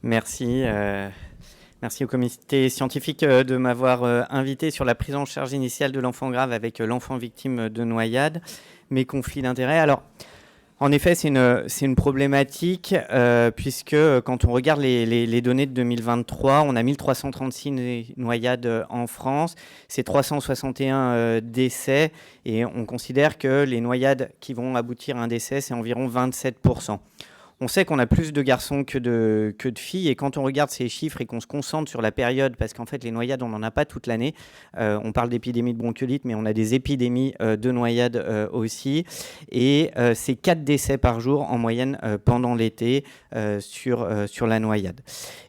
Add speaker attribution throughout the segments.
Speaker 1: Merci. Merci au comité scientifique de m'avoir invité sur la prise en charge initiale de l'enfant grave avec l'enfant victime de noyade, mes conflits d'intérêts. Alors, en effet, c'est une problématique puisque quand on regarde les données de 2023, on a 1336 noyades en France, c'est 361 décès et on considère que les noyades qui vont aboutir à un décès, c'est environ 27%. On sait qu'on a plus de garçons que de filles et quand on regarde ces chiffres et qu'on se concentre sur la période, parce qu'en fait les noyades on n'en a pas toute l'année, on parle d'épidémie de bronchiolite mais on a des épidémies de noyades aussi et c'est 4 décès par jour en moyenne pendant l'été sur la noyade.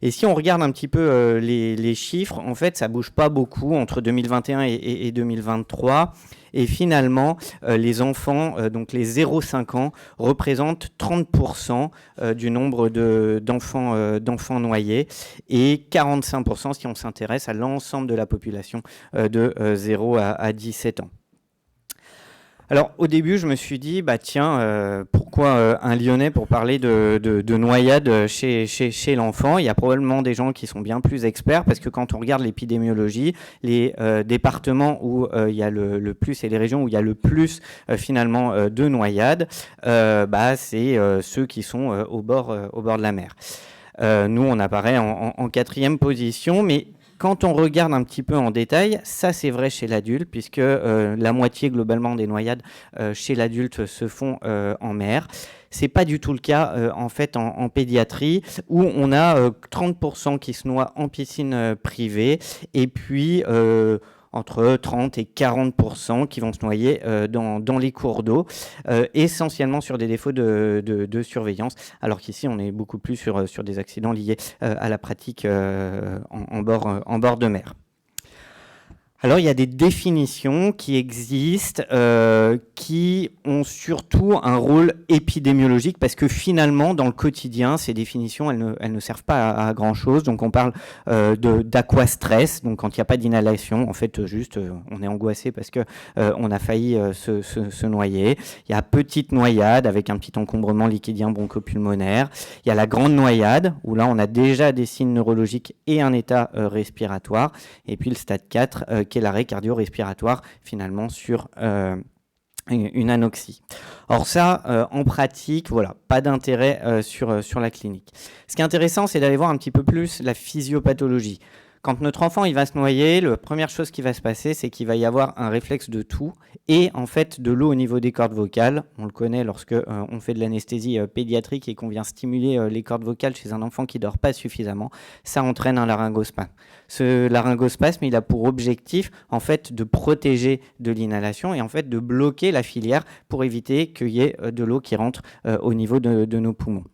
Speaker 1: Et si on regarde un petit peu les chiffres, en fait ça bouge pas beaucoup entre 2021 et 2023. Et finalement, les enfants, donc les 0-5 ans, représentent 30% du nombre d'enfants noyés et 45% si on s'intéresse à l'ensemble de la population de 0 à 17 ans. Alors au début je me suis dit pourquoi un Lyonnais pour parler de noyade chez l'enfant. Il y a probablement des gens qui sont bien plus experts parce que quand on regarde l'épidémiologie, les départements où il y a le plus et les régions où il y a le plus finalement de noyades, c'est ceux qui sont au bord de la mer. Nous on apparaît en 4e position, mais quand on regarde un petit peu en détail, ça c'est vrai chez l'adulte, puisque la moitié globalement des noyades chez l'adulte se font en mer. C'est pas du tout le cas en fait en pédiatrie, où on a 30% qui se noient en piscine privée, et puis entre 30 et 40% qui vont se noyer dans les cours d'eau, essentiellement sur des défauts de surveillance, alors qu'ici on est beaucoup plus sur des accidents liés à la pratique en bord de mer. Alors, il y a des définitions qui existent, qui ont surtout un rôle épidémiologique, parce que finalement, dans le quotidien, ces définitions, elles ne servent pas à grand-chose. Donc, on parle d'aquastress, donc quand il n'y a pas d'inhalation, en fait, juste, on est angoissé parce que on a failli se noyer. Il y a petite noyade avec un petit encombrement liquidien bronchopulmonaire. Il y a la grande noyade, où là, on a déjà des signes neurologiques et un état respiratoire. Et puis, le stade 4, qui est l'arrêt cardio-respiratoire finalement sur une anoxie. Or ça, en pratique, voilà, pas d'intérêt sur la clinique. Ce qui est intéressant, c'est d'aller voir un petit peu plus la physiopathologie. Quand notre enfant il va se noyer, la première chose qui va se passer, c'est qu'il va y avoir un réflexe de toux et en fait de l'eau au niveau des cordes vocales. On le connaît lorsque on fait de l'anesthésie pédiatrique et qu'on vient stimuler les cordes vocales chez un enfant qui dort pas suffisamment. Ça entraîne un laryngospasme. Ce laryngospasme, il a pour objectif en fait de protéger de l'inhalation et en fait de bloquer la filière pour éviter qu'il y ait de l'eau qui rentre au niveau de nos poumons.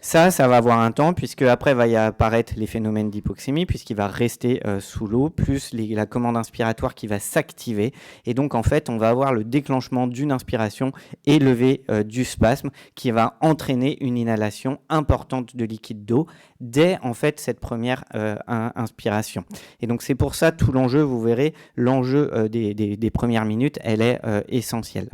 Speaker 1: Ça va avoir un temps, puisque après va y apparaître les phénomènes d'hypoxémie, puisqu'il va rester sous l'eau, plus la commande inspiratoire qui va s'activer. Et donc, en fait, on va avoir le déclenchement d'une inspiration élevée du spasme qui va entraîner une inhalation importante de liquide d'eau dès, en fait, cette première inspiration. Et donc, c'est pour ça, tout l'enjeu, vous verrez, l'enjeu des premières minutes, elle est essentielle.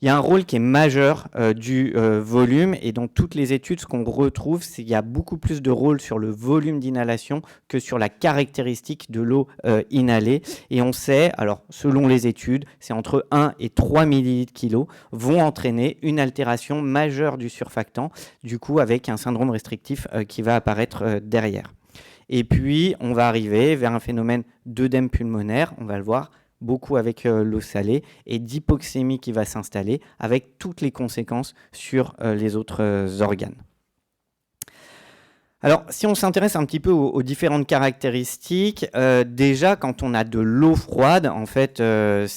Speaker 1: Il y a un rôle qui est majeur du volume et dans toutes les études, ce qu'on retrouve, c'est qu'il y a beaucoup plus de rôle sur le volume d'inhalation que sur la caractéristique de l'eau inhalée. Et on sait, alors selon les études, c'est entre 1 et 3 millilitres kilo vont entraîner une altération majeure du surfactant, du coup avec un syndrome restrictif qui va apparaître derrière. Et puis, on va arriver vers un phénomène d'œdème pulmonaire, on va le voir, beaucoup avec l'eau salée et d'hypoxémie qui va s'installer avec toutes les conséquences sur les autres organes. Alors, si on s'intéresse un petit peu aux différentes caractéristiques, déjà, quand on a de l'eau froide, en fait, on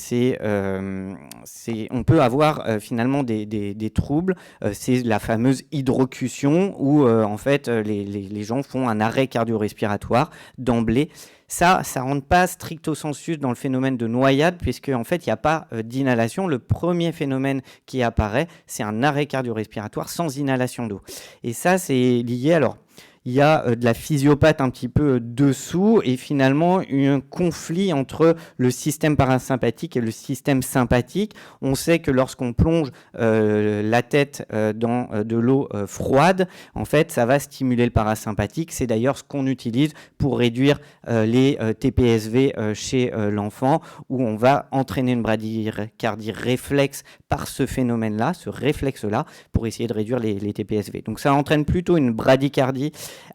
Speaker 1: peut avoir finalement des troubles. C'est la fameuse hydrocution où, en fait, les gens font un arrêt cardio-respiratoire d'emblée. Ça rentre pas stricto sensu dans le phénomène de noyade, puisque en fait, il n'y a pas d'inhalation. Le premier phénomène qui apparaît, c'est un arrêt cardio-respiratoire sans inhalation d'eau. Et ça, c'est lié, alors, il y a de la physiopathe un petit peu dessous et finalement un conflit entre le système parasympathique et le système sympathique. On sait que lorsqu'on plonge la tête dans de l'eau froide, en fait, ça va stimuler le parasympathique. C'est d'ailleurs ce qu'on utilise pour réduire les TPSV chez l'enfant, où on va entraîner une bradycardie réflexe par ce phénomène-là, ce réflexe-là, pour essayer de réduire les TPSV. Donc ça entraîne plutôt une bradycardie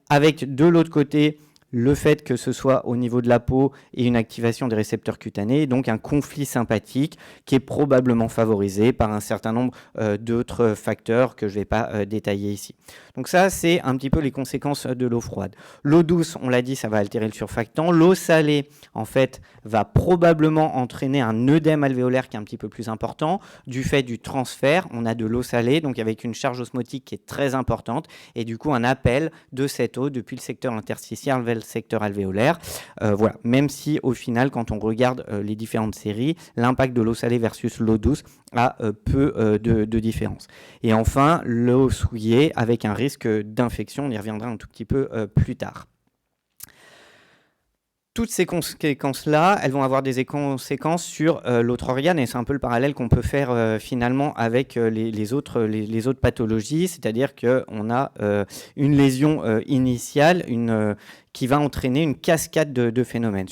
Speaker 1: avec de l'autre côté le fait que ce soit au niveau de la peau et une activation des récepteurs cutanés, donc un conflit sympathique qui est probablement favorisé par un certain nombre d'autres facteurs que je ne vais pas détailler ici. Donc ça, c'est un petit peu les conséquences de l'eau froide. L'eau douce, on l'a dit, ça va altérer le surfactant. L'eau salée, en fait, va probablement entraîner un œdème alvéolaire qui est un petit peu plus important. Du fait du transfert, on a de l'eau salée, donc avec une charge osmotique qui est très importante, et du coup un appel de cette eau depuis le secteur interstitiel vers le secteur alvéolaire. Voilà. Même si au final, quand on regarde les différentes séries, l'impact de l'eau salée versus l'eau douce a peu de différence. Et enfin, l'eau souillée avec un risque d'infection, on y reviendra un tout petit peu plus tard. Toutes ces conséquences-là, elles vont avoir des conséquences sur l'autre organe, et c'est un peu le parallèle qu'on peut faire finalement avec les autres pathologies, c'est-à-dire qu'on a une lésion initiale, qui va entraîner une cascade de phénomènes.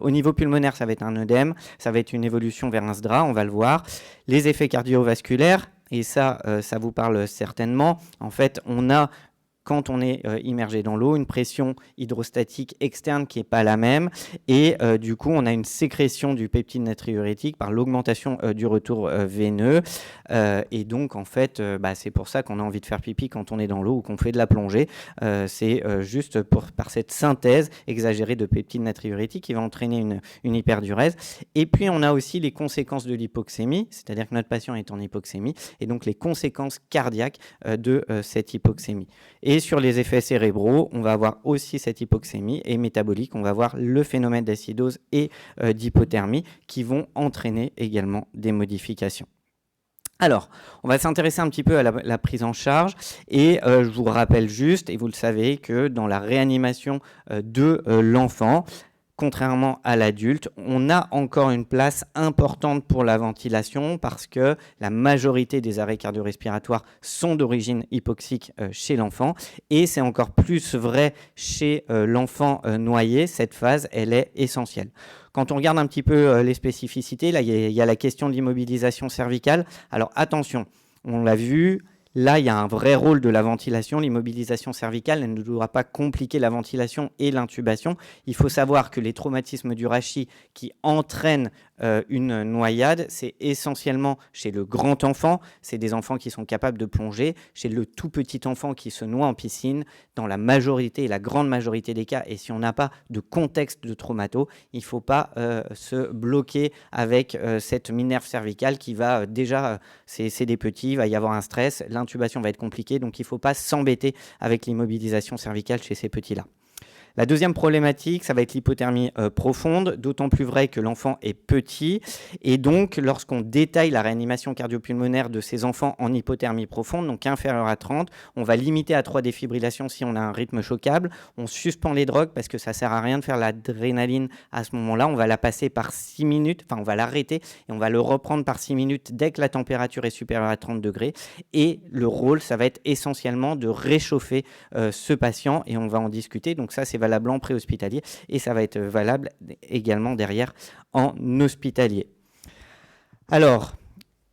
Speaker 1: Au niveau pulmonaire, ça va être un œdème, ça va être une évolution vers un SDRA, on va le voir. Les effets cardiovasculaires, et ça vous parle certainement, en fait, on a quand on est immergé dans l'eau, une pression hydrostatique externe qui n'est pas la même, et du coup on a une sécrétion du peptide natriurétique par l'augmentation du retour veineux, et donc en fait c'est pour ça qu'on a envie de faire pipi quand on est dans l'eau ou qu'on fait de la plongée, c'est juste par cette synthèse exagérée de peptide natriurétique qui va entraîner une hyperdurèse. Et puis on a aussi les conséquences de l'hypoxémie, c'est-à-dire que notre patient est en hypoxémie, et donc les conséquences cardiaques de cette hypoxémie. Et sur les effets cérébraux, on va avoir aussi cette hypoxémie, et métabolique, on va avoir le phénomène d'acidose et d'hypothermie qui vont entraîner également des modifications. Alors, on va s'intéresser un petit peu à la prise en charge, et je vous rappelle juste, et vous le savez, que dans la réanimation de l'enfant, contrairement à l'adulte, on a encore une place importante pour la ventilation parce que la majorité des arrêts cardio-respiratoires sont d'origine hypoxique chez l'enfant, et c'est encore plus vrai chez l'enfant noyé. Cette phase, elle est essentielle. Quand on regarde un petit peu les spécificités, là, il y a la question de l'immobilisation cervicale. Alors attention, on l'a vu, là, il y a un vrai rôle de la ventilation. L'immobilisation cervicale, elle ne doit pas compliquer la ventilation et l'intubation. Il faut savoir que les traumatismes du rachis qui entraînent une noyade, c'est essentiellement chez le grand enfant. C'est des enfants qui sont capables de plonger. Chez le tout petit enfant qui se noie en piscine, dans la majorité et la grande majorité des cas, et si on n'a pas de contexte de traumato, il ne faut pas se bloquer avec cette minerve cervicale qui va déjà, c'est des petits, il va y avoir un stress, l'intubation va être compliquée, donc il ne faut pas s'embêter avec l'immobilisation cervicale chez ces petits-là. La deuxième problématique, ça va être l'hypothermie profonde, d'autant plus vrai que l'enfant est petit. Et donc, lorsqu'on détaille la réanimation cardiopulmonaire de ces enfants en hypothermie profonde, donc inférieure à 30, on va limiter à 3 défibrillations si on a un rythme choquable. On suspend les drogues parce que ça ne sert à rien de faire l'adrénaline à ce moment-là. On va la passer par 6 minutes, enfin on va l'arrêter et on va le reprendre par 6 minutes dès que la température est supérieure à 30 degrés. Et le rôle, ça va être essentiellement de réchauffer ce patient, et on va en discuter. Donc ça, c'est valable en préhospitalier, et ça va être valable également derrière en hospitalier. Alors,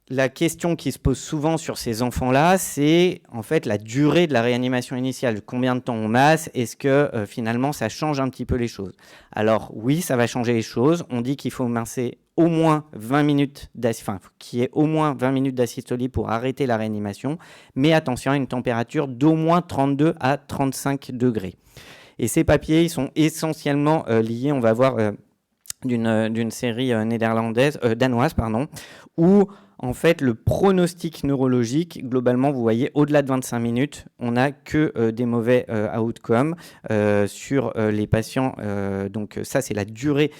Speaker 1: la question qui se pose souvent sur ces enfants-là, c'est en fait la durée de la réanimation initiale. Combien de temps on masse? Est-ce que finalement ça change un petit peu les choses? Alors oui, ça va changer les choses. On dit qu'il faut masser au moins 20 minutes qu'il y ait au moins 20 minutes d'asystolie pour arrêter la réanimation, mais attention à une température d'au moins 32 à 35 degrés. Et ces papiers, ils sont essentiellement liés, on va voir, d'une série danoise, où En fait, le pronostic neurologique, globalement, vous voyez, au-delà de 25 minutes, on n'a que des mauvais outcomes sur les patients. Donc ça, c'est la durée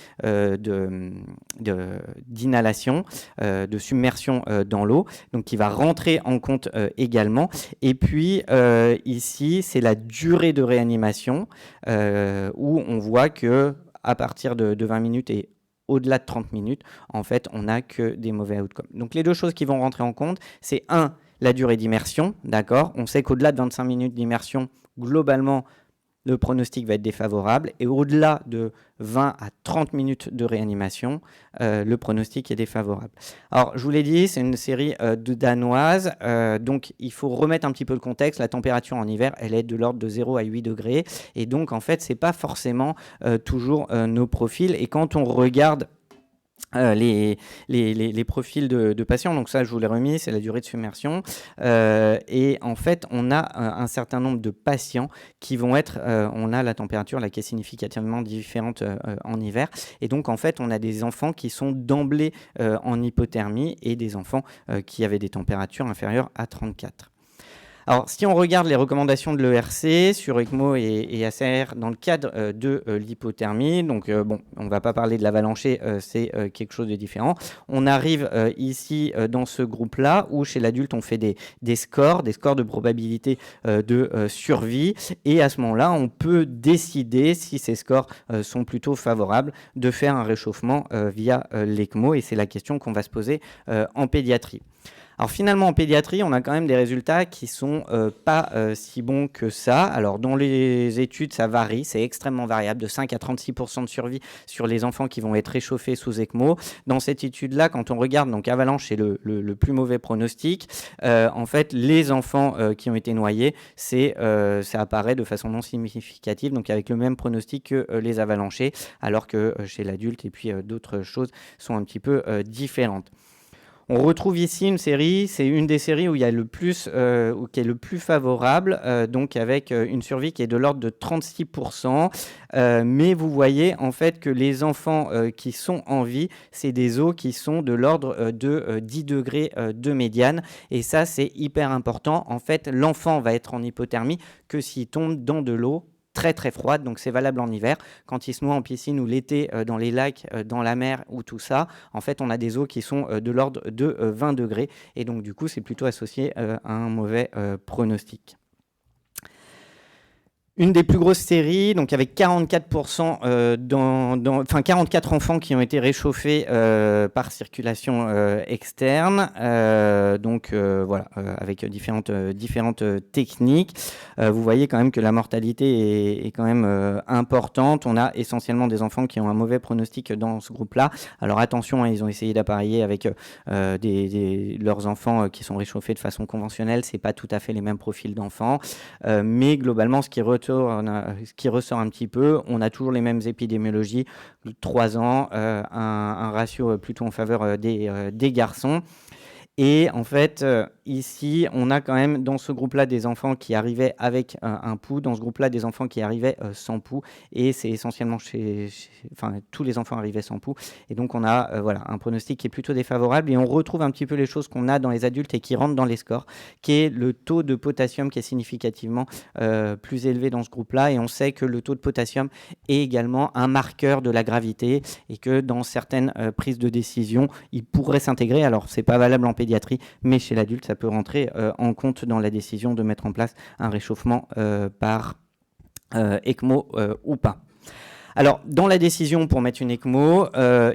Speaker 1: d'inhalation, de submersion dans l'eau, donc qui va rentrer en compte également. Et puis ici, c'est la durée de réanimation où on voit que à partir de 20 minutes et au-delà de 30 minutes, en fait, on n'a que des mauvais outcomes. Donc les deux choses qui vont rentrer en compte, c'est la durée d'immersion, d'accord. On sait qu'au-delà de 25 minutes d'immersion, globalement, le pronostic va être défavorable. Et au-delà de 20 à 30 minutes de réanimation, le pronostic est défavorable. Alors, je vous l'ai dit, c'est une série danoise. Donc, il faut remettre un petit peu le contexte. La température en hiver, elle est de l'ordre de 0 à 8 degrés. Et donc, en fait, ce n'est pas forcément toujours nos profils. Et quand on regarde les profils de patients, donc ça je vous l'ai remis, c'est la durée de submersion, et en fait on a un certain nombre de patients qui vont être, on a la température là qui est significativement différente en hiver, et donc en fait on a des enfants qui sont d'emblée en hypothermie et des enfants qui avaient des températures inférieures à 34. Alors, si on regarde les recommandations de l'ERC sur ECMO et ACR dans le cadre de l'hypothermie, donc bon, on ne va pas parler de l'avalanché, c'est quelque chose de différent. On arrive ici dans ce groupe-là où chez l'adulte on fait des scores de probabilité de survie, et à ce moment-là on peut décider, si ces scores sont plutôt favorables, de faire un réchauffement via l'ECMO, et c'est la question qu'on va se poser en pédiatrie. Alors finalement, en pédiatrie, on a quand même des résultats qui sont pas si bons que ça. Alors dans les études, ça varie, c'est extrêmement variable, de 5 à 36% de survie sur les enfants qui vont être réchauffés sous ECMO. Dans cette étude-là, quand on regarde, donc avalanche, c'est le plus mauvais pronostic. En fait, les enfants qui ont été noyés, ça apparaît de façon non significative, donc avec le même pronostic que les avalanchés, alors que chez l'adulte, et puis d'autres choses sont un petit peu différentes. On retrouve ici une série, c'est une des séries où il y a le plus, qui est le plus favorable, donc avec une survie qui est de l'ordre de 36%. Mais vous voyez en fait que les enfants qui sont en vie, c'est des eaux qui sont de l'ordre de 10 degrés de médiane. Et ça, c'est hyper important. En fait, l'enfant va être en hypothermie que s'il tombe dans de l'eau très très froide, donc c'est valable en hiver. Quand il se noie en piscine ou l'été dans les lacs, dans la mer ou tout ça, en fait on a des eaux qui sont de l'ordre de 20 degrés, et donc du coup c'est plutôt associé à un mauvais pronostic. Une des plus grosses séries, donc avec 44%, 44 enfants qui ont été réchauffés par circulation externe, voilà, avec différentes techniques. Vous voyez quand même que la mortalité est quand même importante. On a essentiellement des enfants qui ont un mauvais pronostic dans ce groupe-là. Alors attention, hein, ils ont essayé d'appareiller avec leurs enfants qui sont réchauffés de façon conventionnelle. C'est pas tout à fait les mêmes profils d'enfants, mais globalement, ce qui ressort un petit peu, on a toujours les mêmes épidémiologies, 3 ans, un ratio plutôt en faveur des garçons. Et en fait, ici, on a quand même dans ce groupe-là des enfants qui arrivaient avec un pouls, dans ce groupe-là des enfants qui arrivaient sans pouls, et c'est essentiellement tous les enfants arrivaient sans pouls. Et donc on a voilà, un pronostic qui est plutôt défavorable, et on retrouve un petit peu les choses qu'on a dans les adultes et qui rentrent dans les scores, qui est le taux de potassium qui est significativement plus élevé dans ce groupe-là, et on sait que le taux de potassium est également un marqueur de la gravité, et que dans certaines prises de décision, il pourrait s'intégrer. Alors c'est pas valable en pédiatrie, mais chez l'adulte, ça peut rentrer en compte dans la décision de mettre en place un réchauffement par ECMO ou pas. Alors, dans la décision pour mettre une ECMO,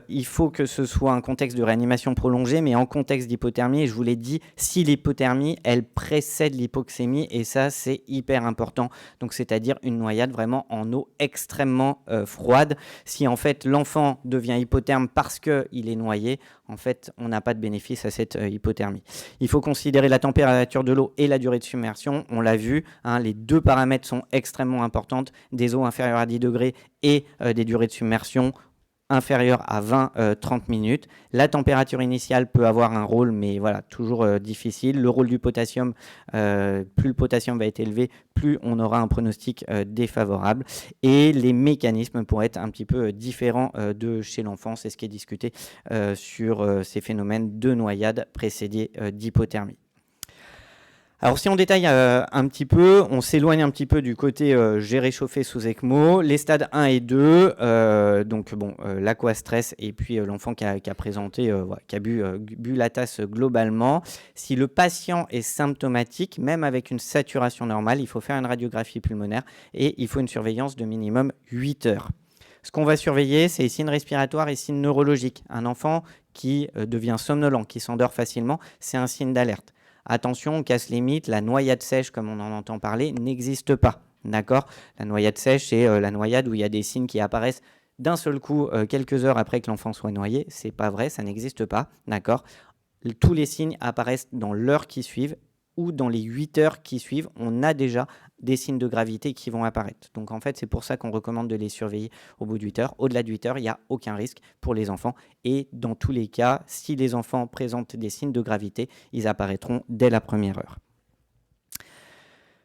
Speaker 1: il faut que ce soit un contexte de réanimation prolongée, mais en contexte d'hypothermie. Et je vous l'ai dit, si l'hypothermie, elle précède l'hypoxémie, et ça, c'est hyper important. Donc, c'est-à-dire une noyade vraiment en eau extrêmement froide. Si en fait l'enfant devient hypotherme parce qu'il est noyé, en fait, on n'a pas de bénéfice à cette hypothermie. Il faut considérer la température de l'eau et la durée de submersion. On l'a vu, hein, les deux paramètres sont extrêmement importants. Des eaux inférieures à 10 degrés et des durées de submersion inférieur à 20-30 minutes. La température initiale peut avoir un rôle, mais voilà, toujours difficile. Le rôle du potassium, plus le potassium va être élevé, plus on aura un pronostic défavorable. Et les mécanismes pourraient être un petit peu différents de chez l'enfant. C'est ce qui est discuté sur ces phénomènes de noyade précédés d'hypothermie. Alors si on détaille un petit peu, on s'éloigne un petit peu du côté j'ai réchauffé sous ECMO, les stades 1 et 2, donc bon, l'aquastress et puis l'enfant qui a présenté, qui a bu la tasse globalement. Si le patient est symptomatique, même avec une saturation normale, il faut faire une radiographie pulmonaire et il faut une surveillance de minimum 8 heures. Ce qu'on va surveiller, c'est les signes respiratoires et signes neurologiques. Un enfant qui devient somnolent, qui s'endort facilement, c'est un signe d'alerte. Attention, on casse les mythes, la noyade sèche, comme on en entend parler, n'existe pas. D'accord ? La noyade sèche, c'est la noyade où il y a des signes qui apparaissent d'un seul coup, quelques heures après que l'enfant soit noyé. C'est pas vrai, ça n'existe pas. D'accord ? Tous les signes apparaissent dans l'heure qui suivent ou dans les 8 heures qui suivent. On a déjà des signes de gravité qui vont apparaître. Donc en fait, c'est pour ça qu'on recommande de les surveiller au bout de 8 heures. Au-delà de 8 heures, il n'y a aucun risque pour les enfants. Et dans tous les cas, si les enfants présentent des signes de gravité, ils apparaîtront dès la première heure.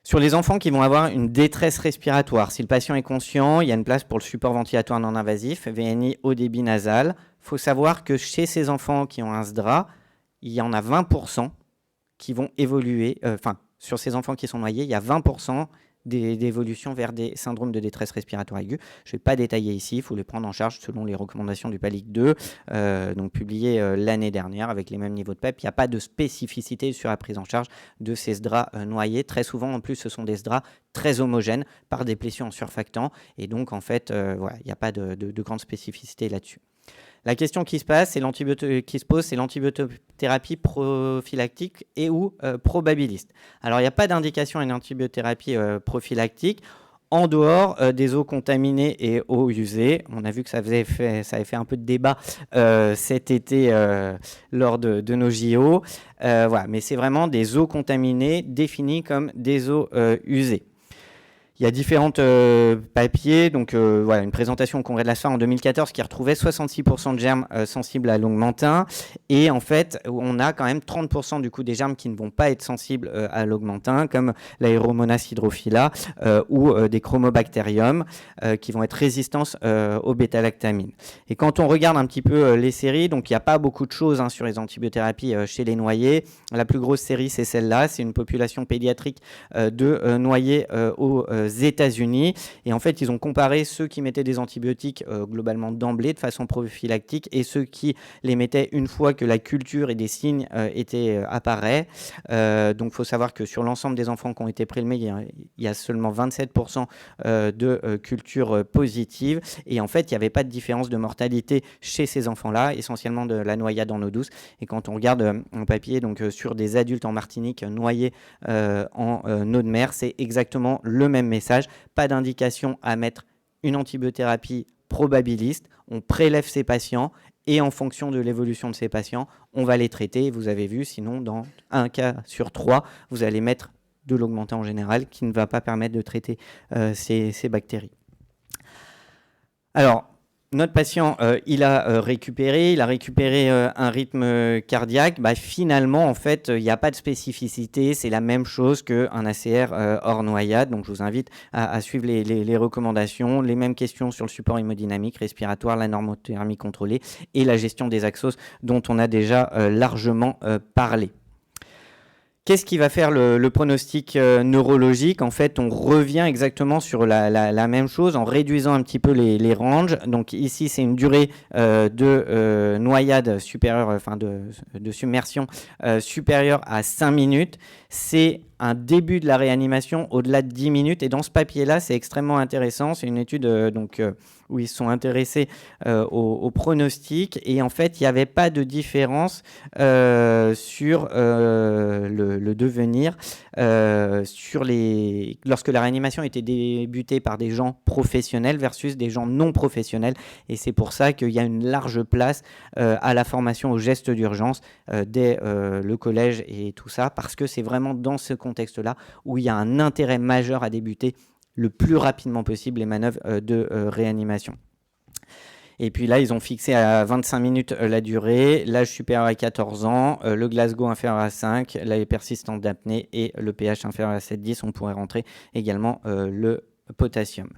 Speaker 1: Sur les enfants qui vont avoir une détresse respiratoire, si le patient est conscient, il y a une place pour le support ventilatoire non invasif, VNI haut débit nasal. Il faut savoir que chez ces enfants qui ont un SDRA, il y en a 20% qui vont évoluer, sur ces enfants qui sont noyés, il y a 20% d'évolution vers des syndromes de détresse respiratoire aiguë. Je ne vais pas détailler ici, il faut les prendre en charge selon les recommandations du PALIC 2, donc publiées l'année dernière avec les mêmes niveaux de PEP. Il n'y a pas de spécificité sur la prise en charge de ces SDRA noyés. Très souvent, en plus, ce sont des SDRA très homogènes par déplétion en surfactants. Et donc, en fait, il n'y a pas de grande spécificité là-dessus. La question qui se pose, c'est l'antibiothérapie prophylactique et ou probabiliste. Alors, il n'y a pas d'indication à une antibiothérapie prophylactique en dehors des eaux contaminées et eaux usées. On a vu que ça avait fait un peu de débat cet été lors de nos JO. Voilà, mais c'est vraiment des eaux contaminées définies comme des eaux usées. Il y a différents papiers, donc voilà, une présentation au Congrès de la SPA en 2014 qui retrouvait 66% de germes sensibles à l'augmentin. Et en fait, on a quand même 30% du coup des germes qui ne vont pas être sensibles à l'augmentin, comme l'Aeromonas hydrophila ou des chromobacterium qui vont être résistants aux bêta-lactamines. Et quand on regarde un petit peu les séries, donc il n'y a pas beaucoup de choses sur les antibiothérapies chez les noyés. La plus grosse série, c'est celle-là. C'est une population pédiatrique de noyés aux États-Unis, et en fait ils ont comparé ceux qui mettaient des antibiotiques globalement d'emblée de façon prophylactique et ceux qui les mettaient une fois que la culture et des signes étaient apparus. Donc il faut savoir que sur l'ensemble des enfants qui ont été prélevés, il y a seulement 27% de culture positive, et en fait il n'y avait pas de différence de mortalité chez ces enfants-là, essentiellement de la noyade en eau douce. Et quand on regarde un papier donc sur des adultes en Martinique noyés en eau de mer, c'est exactement le même message. Pas d'indication à mettre une antibiothérapie probabiliste. On prélève ces patients et en fonction de l'évolution de ces patients, on va les traiter. Vous avez vu, sinon dans un cas sur 3, vous allez mettre de l'augmentin en général qui ne va pas permettre de traiter ces bactéries. Alors, notre patient, il a récupéré un rythme cardiaque. Finalement, en fait, il n'y a pas de spécificité. C'est la même chose qu'un ACR hors noyade. Donc, je vous invite à suivre les recommandations. Les mêmes questions sur le support hémodynamique, respiratoire, la normothermie contrôlée et la gestion des axos dont on a déjà largement parlé. Qu'est-ce qui va faire le pronostic neurologique ? En fait, on revient exactement sur la même chose en réduisant un petit peu les ranges. Donc ici, c'est une durée de noyade supérieure, de submersion supérieure à 5 minutes. C'est un début de la réanimation au-delà de 10 minutes. Et dans ce papier-là, c'est extrêmement intéressant. C'est une étude où ils se sont intéressés au pronostic. Et en fait, il n'y avait pas de différence sur le devenir lorsque la réanimation était débutée par des gens professionnels versus des gens non professionnels. Et c'est pour ça qu'il y a une large place à la formation aux gestes d'urgence dès le collège et tout ça, parce que c'est vraiment dans ce contexte-là où il y a un intérêt majeur à débuter le plus rapidement possible les manœuvres de réanimation. Et puis là, ils ont fixé à 25 minutes la durée, l'âge supérieur à 14 ans, le Glasgow inférieur à 5, la persistance d'apnée et le pH inférieur à 7,10. On pourrait rentrer également le potassium.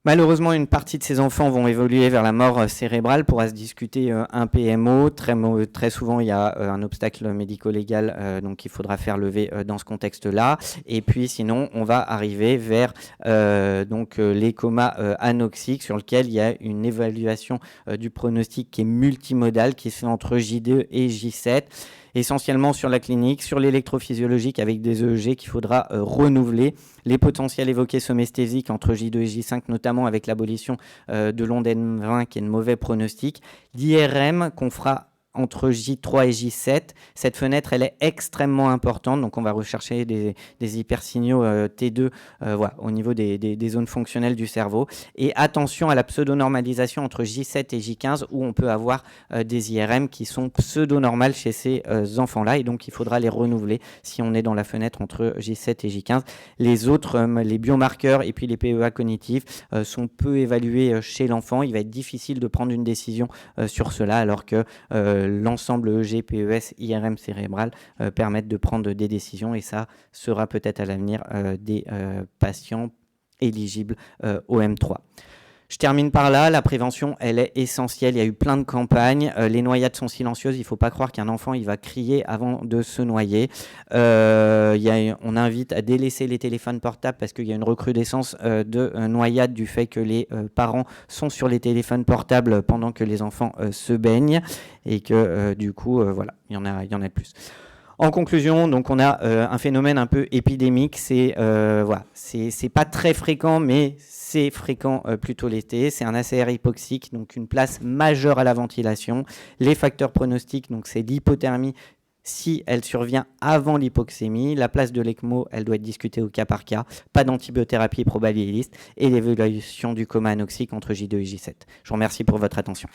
Speaker 1: Malheureusement, une partie de ces enfants vont évoluer vers la mort cérébrale, pourra se discuter un PMO. Très souvent, il y a un obstacle médico-légal, donc il faudra faire lever dans ce contexte-là. Et puis sinon, on va arriver vers les comas anoxiques, sur lequel il y a une évaluation du pronostic qui est multimodale, qui se fait entre J2 et J7. Essentiellement sur la clinique, sur l'électrophysiologique avec des EEG qu'il faudra renouveler. Les potentiels évoqués somesthésiques entre J2 et J5, notamment avec l'abolition de l'onde N20 qui est de mauvais pronostic. L'IRM qu'on fera entre J3 et J7, cette fenêtre, elle est extrêmement importante. Donc, on va rechercher des hypersignaux T2 au niveau des zones fonctionnelles du cerveau. Et attention à la pseudonormalisation entre J7 et J15, où on peut avoir des IRM qui sont pseudo-normales chez ces enfants-là. Et donc, il faudra les renouveler si on est dans la fenêtre entre J7 et J15. Les autres, les biomarqueurs et puis les PEA cognitifs sont peu évalués chez l'enfant. Il va être difficile de prendre une décision sur cela, alors que l'ensemble EEG, PES, IRM cérébral permettent de prendre des décisions, et ça sera peut-être à l'avenir des patients éligibles au M3. Je termine par là, la prévention, elle est essentielle. Il y a eu plein de campagnes. Les noyades sont silencieuses. Il ne faut pas croire qu'un enfant, il va crier avant de se noyer. On invite à délaisser les téléphones portables parce qu'il y a une recrudescence de noyades du fait que les parents sont sur les téléphones portables pendant que les enfants se baignent, et que du coup, il y en a de plus. En conclusion, donc on a un phénomène un peu épidémique. C'est pas très fréquent, mais c'est fréquent plutôt l'été. C'est un ACR hypoxique, donc une place majeure à la ventilation. Les facteurs pronostiques, donc c'est l'hypothermie si elle survient avant l'hypoxémie. La place de l'ECMO, elle doit être discutée au cas par cas. Pas d'antibiothérapie probabiliste, et l'évaluation du coma anoxique entre J2 et J7. Je vous remercie pour votre attention.